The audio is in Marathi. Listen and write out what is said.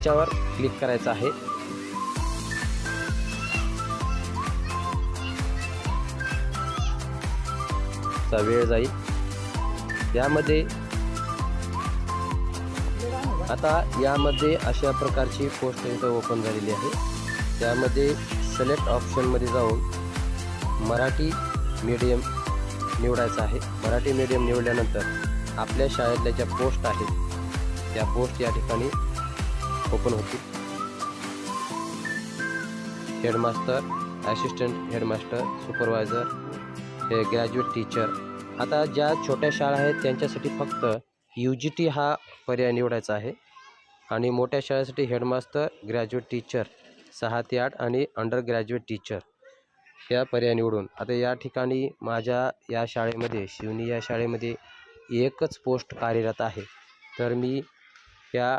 त्याच्यावर क्लिक करायचं आहे. वेळ जाईल यामध्ये. आता यामध्ये अशा प्रकारची पोस्ट इथं ओपन झालेली आहे. त्यामध्ये सिलेक्ट ऑप्शनमध्ये जाऊन मराठी मीडियम निवडायचं आहे. मराठी मीडियम निवडल्यानंतर आपल्या शाळेतल्या ज्या पोस्ट आहेत त्या पोस्ट या ठिकाणी ओपन होतील. हेडमास्टर, असिस्टंट हेडमास्टर, सुपरवायझर, हे ग्रॅज्युएट टीचर. आता ज्या छोट्या शाळा आहेत त्यांच्यासाठी फक्त UGT हा पर्याय निवडायचा आहे आणि मोठ्या शाळेसाठी हेडमास्टर, ग्रॅज्युएट टीचर 6 ते 8 आणि अंडर ग्रॅज्युएट टीचर या पर्याय निवडून. आता या ठिकाणी माझ्या या शाळेमध्ये, शिवनी या शाळेमध्ये एकच पोस्ट कार्यरत आहे. तर मी या